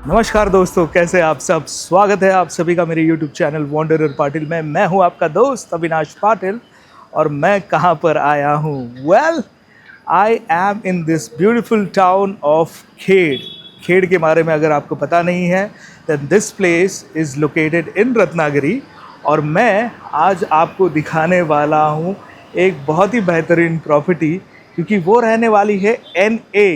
नमस्कार दोस्तों, कैसे आप सब। स्वागत है आप सभी का मेरे YouTube चैनल वॉन्डरर पाटिल में। मैं हूं आपका दोस्त अविनाश पाटिल और मैं कहां पर आया हूं। Well, I am in this beautiful town of Khed. Khed के बारे में अगर आपको पता नहीं है, then this place is located in Ratnagiri और मैं आज आपको दिखाने वाला हूं एक बहुत ही बेहतरीन प्रॉपर्टी, क्योंकि वो रहने वाली है NA।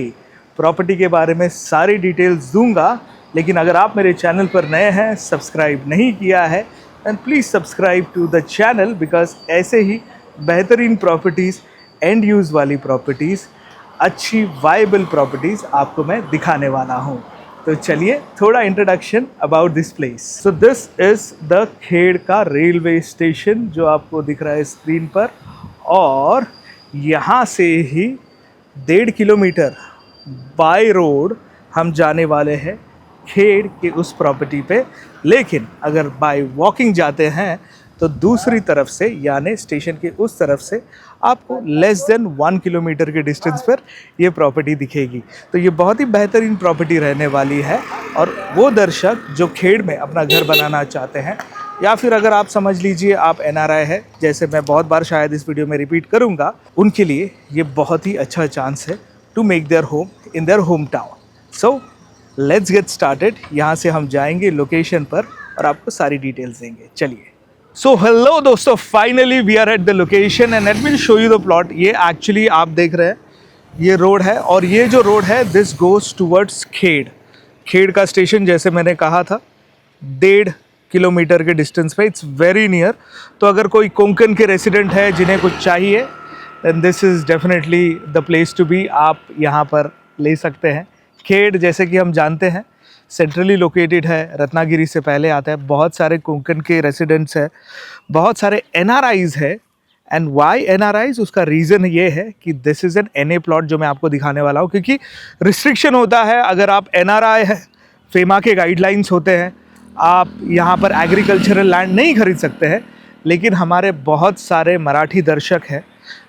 प्रॉपर्टी के बारे में सारी डिटेल्स दूंगा, लेकिन अगर आप मेरे चैनल पर नए हैं, सब्सक्राइब नहीं किया है, then please subscribe to the channel, because ऐसे ही बेहतरीन प्रॉपर्टीज़, एंड यूज़ वाली प्रॉपर्टीज़, अच्छी वाइबल प्रॉपर्टीज़ आपको मैं दिखाने वाला हूँ। तो चलिए थोड़ा introduction about this place. So this is the Khed का रेलवे स्टेशन जो आपको दिख रहा है स्क्रीन पर, और यहाँ से ही 1.5 किलोमीटर बाय रोड हम जाने वाले हैं खेड़ के उस प्रॉपर्टी पे। लेकिन अगर बाय वॉकिंग जाते हैं तो दूसरी तरफ से, यानी स्टेशन के उस तरफ से, आपको लेस देन 1 किलोमीटर के डिस्टेंस पर ये प्रॉपर्टी दिखेगी। तो ये बहुत ही बेहतरीन प्रॉपर्टी रहने वाली है, और वो दर्शक जो खेड़ में अपना घर बनाना चाहते हैं, या फिर अगर आप समझ लीजिए आप NRI है, जैसे मैं बहुत बार शायद इस वीडियो में रिपीट करूँगा, उनके लिए ये बहुत ही अच्छा चांस है to make their home in their home town. So let's get started. यहाँ से हम जाएंगे लोकेशन पर और आपको सारी डिटेल्स देंगे। चलिए। सो हेलो दोस्तों, finally we are at the location and let me show you the plot. ये एक्चुअली आप देख रहे हैं, ये रोड है, और ये जो रोड है दिस गोज टूवर्ड्स खेड़। खेड़ का स्टेशन, जैसे मैंने कहा था, 1.5 किलोमीटर के डिस्टेंस पे, इट्स वेरी नियर। तो अगर कोई कोंकण के रेसिडेंट है जिन्हें कुछ चाहिए, then this is definitely the place to be. आप यहाँ पर ले सकते हैं। खेड़, जैसे कि हम जानते हैं, सेंट्रली लोकेटेड है, रत्नागिरी से पहले आता है। बहुत सारे कोंकण के रेसिडेंट्स हैं, बहुत सारे NRIs है। एंड वाई NRIs, उसका रीज़न ये है कि this is an NA plot जो मैं आपको दिखाने वाला हूँ, क्योंकि रिस्ट्रिक्शन होता है। अगर आप NRI है, फेमा के गाइडलाइंस होते हैं, आप यहाँ पर एग्रीकल्चरल लैंड नहीं खरीद सकते हैं। लेकिन हमारे बहुत सारे मराठी दर्शक हैं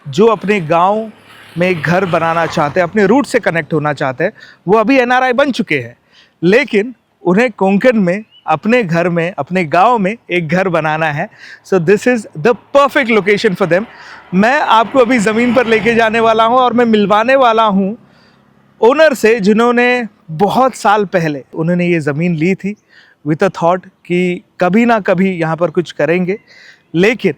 जो अपने गांव में एक घर बनाना चाहते हैं, अपने रूट से कनेक्ट होना चाहते हैं। वो अभी NRI बन चुके हैं, लेकिन उन्हें कोंकण में, अपने घर में, अपने गांव में एक घर बनाना है। सो this is the perfect location for them. मैं आपको अभी ज़मीन पर लेके जाने वाला हूँ और मैं मिलवाने वाला हूँ ओनर से, जिन्होंने बहुत साल पहले उन्होंने ये ज़मीन ली थी विथ अ थॉट कि कभी ना कभी यहाँ पर कुछ करेंगे। लेकिन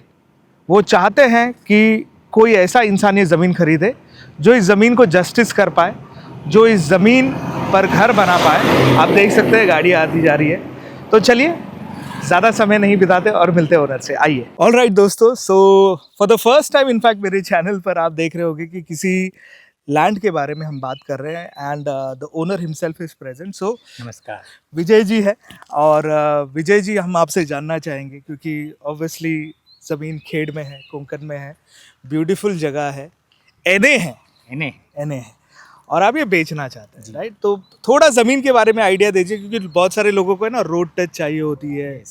वो चाहते हैं कि कोई ऐसा इंसान ये ज़मीन खरीदे जो इस ज़मीन को जस्टिस कर पाए, जो इस ज़मीन पर घर बना पाए। आप देख सकते हैं गाड़ी आती जा रही है। तो चलिए ज़्यादा समय नहीं बिताते और मिलते हैं ओनर से। आइए। ऑल राइट दोस्तों, so for the first time in fact मेरे चैनल पर आप देख रहे होंगे कि किसी लैंड के बारे में हम बात कर रहे हैं, and the owner himself is present. So नमस्कार। विजय जी है, और विजय जी, हम आपसे जानना चाहेंगे, क्योंकि ऑब्वियसली ज़मीन खेड़ में है, कोंकण में है, ब्यूटीफुल जगह है, NA है, NA है, और आप ये बेचना चाहते हैं, राइट? तो थोड़ा ज़मीन के बारे में आइडिया दीजिए, क्योंकि बहुत सारे लोगों को है ना रोड टच चाहिए होती है,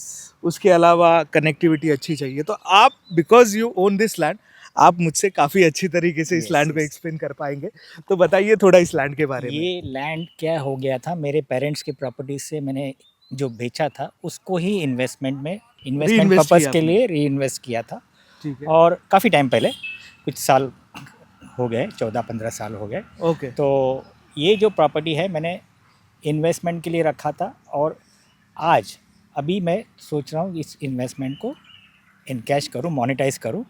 उसके अलावा कनेक्टिविटी अच्छी चाहिए। तो आप, because you own this land, आप मुझसे काफ़ी अच्छी तरीके से इस लैंड को एक्सप्लेन कर पाएंगे। तो बताइए थोड़ा इस लैंड के बारे में। ये लैंड क्या हो गया था, मेरे पेरेंट्स की प्रॉपर्टी से मैंने जो बेचा था उसको ही इन्वेस्टमेंट पर्पस के लिए री इन्वेस्ट किया था। ठीक है। और काफ़ी टाइम पहले, कुछ साल हो गए, 14-15 साल हो गए। ओके। तो ये जो प्रॉपर्टी है मैंने इन्वेस्टमेंट के लिए रखा था, और आज अभी मैं सोच रहा हूँ इस इन्वेस्टमेंट को इनकैश करूँ, मोनेटाइज करूँ।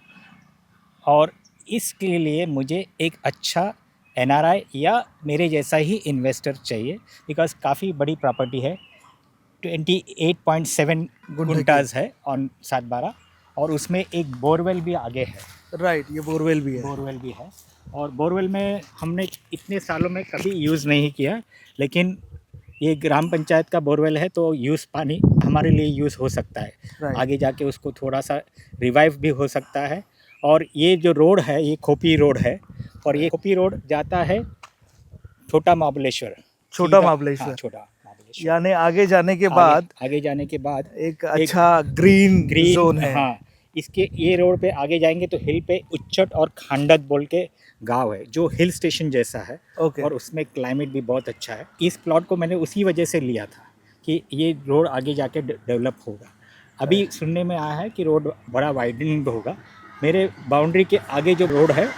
और इसके लिए मुझे एक अच्छा NRI या मेरे जैसा ही इन्वेस्टर चाहिए, बिकॉज काफ़ी बड़ी प्रॉपर्टी है, 28.7 गुंटाज है ऑन 7/12, और उसमें एक बोरवेल भी आगे है। राइट, ये बोरवेल भी है। बोरवेल भी है, और बोरवेल में हमने इतने सालों में कभी यूज़ नहीं किया, लेकिन ये ग्राम पंचायत का बोरवेल है तो यूज़ पानी हमारे लिए यूज़ हो सकता है। आगे जाके उसको थोड़ा सा रिवाइव भी हो सकता है। और ये जो रोड है, ये खोपी रोड है, और ये खोपी रोड जाता है छोटा महाबलेश्वर। छोटा महाबलेश्वर। हाँ, छोटा महाबलेश्वर। यानी आगे जाने के बाद एक अच्छा ग्रीन जोन है। हाँ, इसके ये रोड पे आगे जाएंगे तो हिल पे उच्चट और खांडत बोल के गांव है, जो हिल स्टेशन जैसा है। ओके। और उसमें क्लाइमेट भी बहुत अच्छा है। इस प्लॉट को मैंने उसी वजह से लिया था, कि ये रोड आगे जाके डेवलप होगा। अभी सुनने में आया है कि रोड बड़ा वाइडनिंग होगा। मेरे बाउंड्री के आगे जो रोड है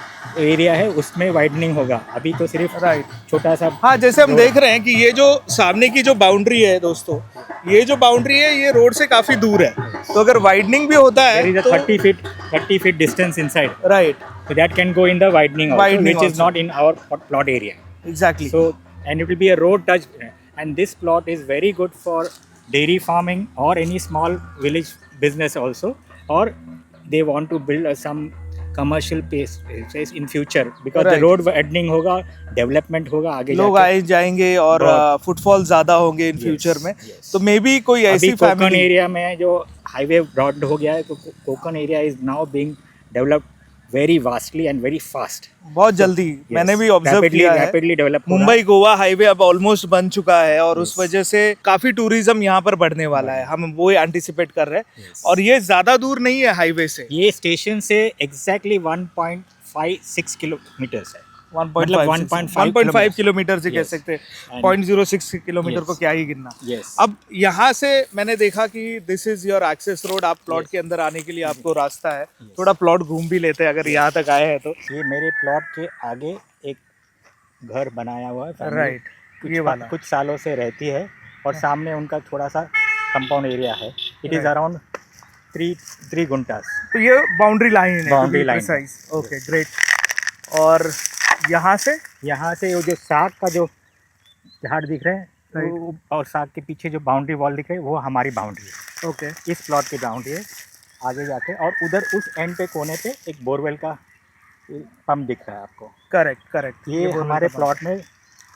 एरिया है उसमें वाइडनिंग होगा। अभी तो सिर्फ राइट। छोटा सा हाँ, जैसे हम रोड देख रहे हैं कि ये जो सामने की जो बाउंड्री है दोस्तों, ये जो बाउंड्री है ये रोड से काफी दूर है, तो अगर वाइडनिंग भी होता there is है a तो 30 feet distance inside, right, so that can go in the widening also, Widening which is also. not in our plot area. Exactly. So and it will be a road touch, and this plot is very good for dairy farming or any small village business also, or they want to build some commercial place in future, because the Right. road widening होगा, development होगा आगे लोग जाके। आए जाएंगे और बहुत। Footfall ज्यादा होंगे इन Yes, फ्यूचर में, yes. तो मे बी कोई अभी ऐसी कोकण फैमिली। एरिया में जो हाईवे ब्रॉड हो गया है, तो Konkan area is now being developed very vastly and very fast. बहुत जल्दी मैंने भी ऑब्जर्व किया है, rapidly develop Mumbai Goa highway अब ऑलमोस्ट बन चुका है और उस Yes. वजह से काफी टूरिज्म यहाँ पर बढ़ने वाला है, हम वो एंटिसिपेट कर रहे हैं। Yes. और ये ज्यादा दूर नहीं है हाईवे से, ये स्टेशन से एग्जैक्टली 1.56 किलोमीटर्स है। 1.5 किलोमीटर से कह Yes. सकते हैं, And- 0.06 किलोमीटर Yes. को क्या ही गिनना। Yes. अब यहाँ से मैंने देखा कि this is your access road, आप प्लॉट के अंदर आने के लिए आपको रास्ता है, थोड़ा प्लॉट घूम भी लेते हैं अगर यहाँ तक आए हैं तो। ये मेरे प्लॉट के आगे एक घर बनाया हुआ है family। राइट, ये वाला। कुछ सालों से रहती है, और सामने उनका थोड़ा सा कंपाउंड एरिया है। It is Right. अराउंड 3 गुंटास। तो ये बाउंड्री लाइन है, Boundary line है। Okay great. और यहाँ से वो जो साग का जो झाड़ दिख रहे हैं, Right. और साग के पीछे जो बाउंड्री वॉल दिख रही है वो हमारी बाउंड्री है। ओके इस प्लॉट की बाउंड्री है आगे जाके, और उधर उस एंड पे कोने पे एक बोरवेल का पंप दिख रहा है आपको। करेक्ट ये हमारे प्लॉट में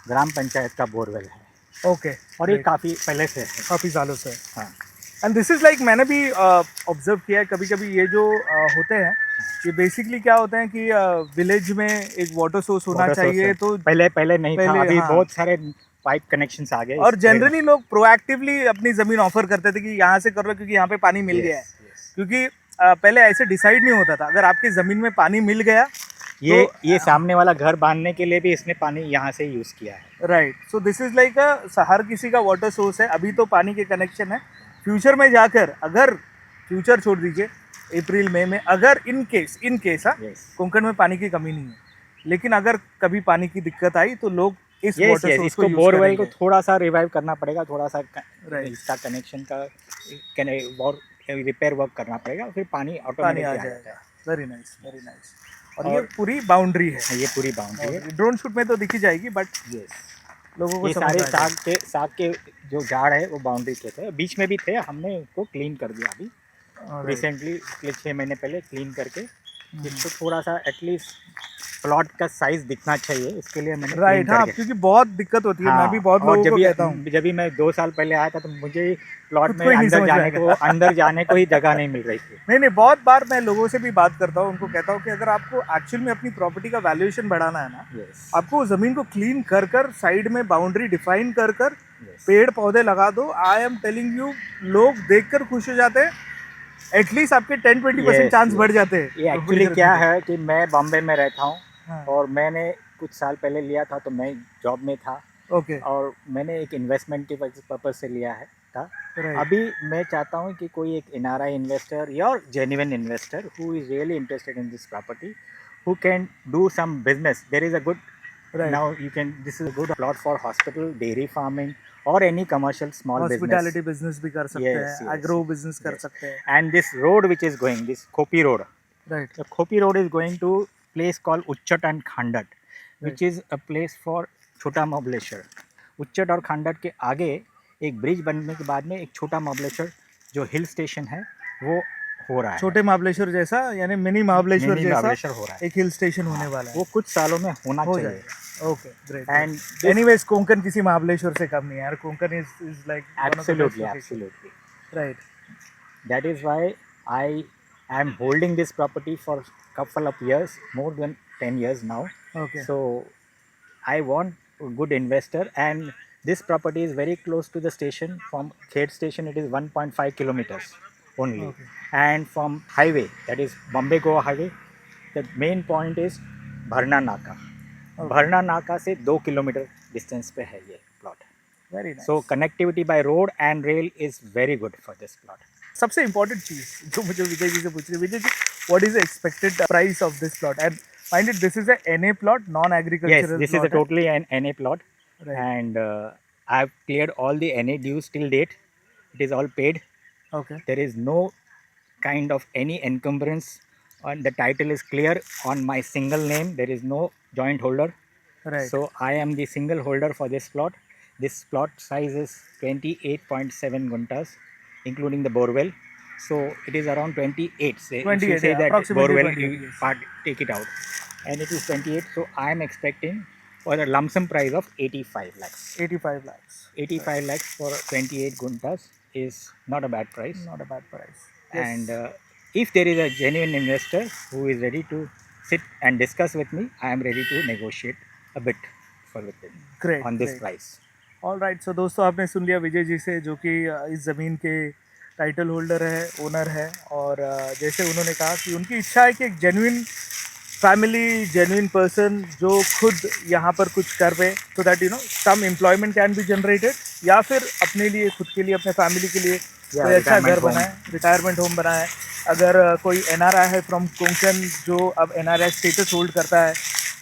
ग्राम पंचायत का बोरवेल है, ओके, और ये काफ़ी पहले से है। काफ़ी सालों से। हाँ, एंड दिस इज लाइक, मैंने भी ऑब्जर्व किया है कभी कभी ये जो होते हैं, ये बेसिकली क्या होते हैं कि विलेज में एक वाटर सोर्स होना water source चाहिए, है। तो पहले नहीं था, पहले, अभी हाँ। बहुत सारे पाइप कनेक्शंस आ गए। और जनरली लोग प्रोएक्टिवली अपनी ज़मीन ऑफर करते थे कि यहाँ से कर लो क्योंकि यहाँ पे पानी मिल गया है, क्योंकि पहले ऐसे डिसाइड नहीं होता था, अगर आपकी ज़मीन में पानी मिल गया ये सामने वाला घर बांधने के लिए भी इसने पानी यहाँ से यूज़ किया है। Right. So this is like हर किसी का वाटर सोर्स है, अभी तो पानी के कनेक्शन है। फ्यूचर में जाकर, अगर फ्यूचर छोड़ दीजिए, अप्रैल मई में अगर इन केस Yes. कोंकण में पानी की कमी नहीं है, लेकिन अगर कभी पानी की दिक्कत आई तो लोग इस Yes, वाटर yes, सोर्स इसको को बोरवेल को थोड़ा सा रिवाइव करना पड़ेगा, थोड़ा सा Right. इसका कनेक्शन का और रिपेयर वर्क करना पड़ेगा, फिर पानी पानी आ ऑटोमेटिकली आ जाएगा। जाता वेरी नाइस, वेरी नाइस। और ये पूरी बाउंड्री है, है। ये पूरी बाउंड्री है। ड्रोन शूट में तो दिखी जाएगी, बट यस, लोगों को ये समझ सारे आ जाएगा। साग के जो झाड़ है वो बाउंड्री के थे, बीच में भी थे, हमने उसको क्लीन कर दिया अभी Alright. रिसेंटली, 6 महीने पहले क्लीन करके। इसको थोड़ा सा एटलीस्ट प्लॉट का साइज दिखना चाहिए, इसके लिए मैंने राइट, clean हाँ, करके। क्योंकि बहुत दिक्कत होती है, मैं भी बहुत और लोगों को कहता हूँ। जब भी मैं 2 साल पहले आया था तो मुझे प्लॉट खुद में को ही नहीं समझ में अंदर जाने को ही जगह नहीं मिल रही थी। नहीं, बहुत बार मैं लोगों से भी बात करता हूँ, उनको कहता हूँ कि अगर आपको एक्चुअल में अपनी प्रॉपर्टी का वैल्यूएशन बढ़ाना है ना, Yes. आपको ज़मीन को क्लीन कर कर साइड में बाउंड्री डिफाइन कर कर Yes. पेड़ पौधे लगा दो। आई एम टेलिंग यू, लोग देखकर खुश हो जाते हैं, एटलीस्ट आपके 10-20% Yes, चांस yes. बढ़ जाते हैं। ये एक्चुअली क्या है कि मैं बॉम्बे में रहता हूँ, हाँ, और मैंने कुछ साल पहले लिया था, तो मैं जॉब में था, ओके, और मैंने एक इन्वेस्टमेंट के पर्पज से लिया है था। राइट, अभी मैं चाहता हूँ कि कोई एक NRI इन्वेस्टर या genuine investor who is really interested in this property, who can do some business. There is a good right. now you can, this is a good plot for hospital, dairy farming, or any commercial small hospitality business. Business भी कर सकते Yes, हैं, yes, agro business कर yes. सकते हैं। And this road which is going, this Khopi road, right, the Khopi road is going to place called Uchchat and Khandat, which is a place for छोटा महाबलेश्वर। उच्चट और खंडट के आगे एक bridge बनने के बाद में एक छोटा महाबलेश्वर जो हिल स्टेशन है वो हो रहा है। छोटे महाबलेश्वर जैसा, यानी मिनी महाबलेश्वर मिनी जैसा महाबलेश्वर हो रहा है, एक हिल स्टेशन होने वाला है, वो कुछ सालों में होना हो चाहिए। जाएगा। Okay, great. And anyways Konkan किसी महाबलेश्वर से कम नहीं है यार, Konkan is like absolutely. Right. That is why I am holding this property for couple of years, more than 10 years now. Okay, So I want a good investor, and this property is very close to the station. From Khed station it is 1.5 kilometers only. Okay. And from highway, that is Bombay Goa highway, the main point is Bharna Naka. Okay. भरना नाका से 2 kilometre distance पे है ये plot. Very nice. So connectivity by road and rail is very good for this plot. सबसे important चीज़ जो मुझे विजय जी से पूछ रही है, Vijay ji what is the expected price of this plot? And mind it this is a NA plot, non Yes, agricultural this is a plot है। totally an NA plot, right, and I've cleared all the NA dues till date. It is all paid. Okay, There is no kind of any encumbrance, and the title is clear on my single name. There is no joint holder. Right, So I am the single holder for this plot. This plot size is 28.7 guntas, including the borewell. So it is around 28. Say, if you 28, say yeah, that approximately borewell, 28, you yes. take it out, and it is 28. So I am expecting for a lump sum price of 85 lakhs. 85 lakhs, 85 lakhs for 28 guntas is not a bad price. not a bad price. And if there is a genuine investor who is ready to sit and discuss with me, I am ready to negotiate a bit for with him Great, on this great. price. All right, so दोस्तों आपने सुन लिया विजय जी से, जो कि इस ज़मीन के title holder है, ओनर है। और जैसे उन्होंने कहा कि उनकी इच्छा है कि एक जेन्युइन फैमिली, जेन्युइन पर्सन जो खुद यहाँ पर कुछ कर पाए, so that you know some employment can be generated, या फिर अपने लिए, खुद के लिए, अपने फैमिली के लिए कोई अच्छा घर retirement बनाए, रिटायरमेंट होम बनाए। अगर कोई एनआरआई है फ्रॉम कोंकण, जो अब एनआरआई स्टेटस होल्ड करता है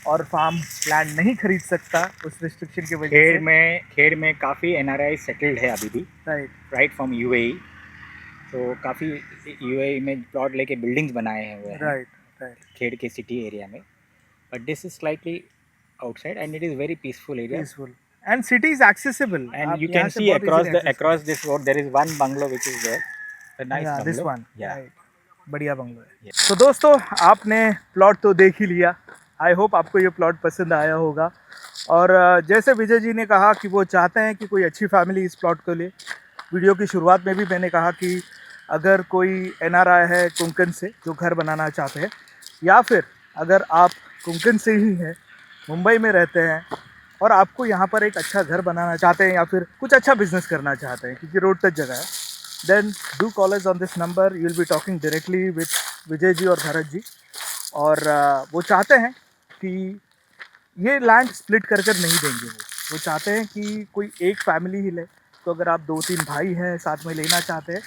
और फार्म लैंड नहीं खरीद सकता उस रिस्ट्रिक्शन की वजह से। खेड़ में काफ़ी NRI सेटल्ड है अभी भी, राइट, राइट फ्रॉम UAE. तो काफ़ी UAE में प्लॉट लेके बिल्डिंग्स बनाए हुए हैं राइट, राइट, खेड़ के सिटी एरिया में. But this is slightly outside and it is very peaceful area. Peaceful and city is accessible. And you can see across this road there is one bungalow which is there. A nice bungalow. This one, Yeah. Right, बढ़िया bungalow है। तो दोस्तों आपने plot तो देख ही लिया, I hope आपको ये प्लॉट पसंद आया होगा। और जैसे विजय जी ने कहा कि वो चाहते हैं कि कोई अच्छी फैमिली इस प्लॉट को ले। वीडियो की शुरुआत में भी मैंने कहा कि अगर कोई एनआरआई है कोंकण से जो घर बनाना चाहते हैं, या फिर अगर आप कोंकण से ही हैं, मुंबई में रहते हैं और आपको यहाँ पर एक अच्छा घर बनाना चाहते हैं, या फिर कुछ अच्छा बिजनेस करना चाहते हैं क्योंकि रोड टच जगह है, then do call us on this number. You will be talking directly with Vijay ji और भरत जी। और वो चाहते हैं कि ये लैंड स्प्लिट कर कर नहीं देंगे। वो चाहते हैं कि कोई एक फैमिली ही ले। तो अगर आप 2-3 भाई हैं साथ में लेना चाहते हैं,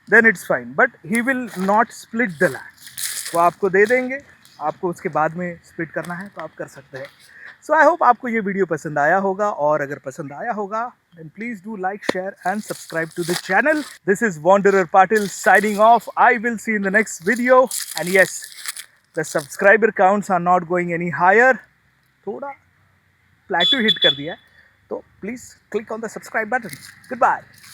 then it's fine, but he will not split the land. वो आपको दे देंगे, आपको उसके बाद में स्प्लिट करना है तो आप कर सकते हैं। सो आई होप आपको ये वीडियो पसंद आया होगा, और अगर पसंद आया होगा then please do like, share and subscribe to the channel. This is Wanderer Patil signing off. I will see you in the next video. And yes, the subscriber counts are not going any higher. थोड़ा plateau hit कर दिया है, तो please click on the subscribe button. Goodbye.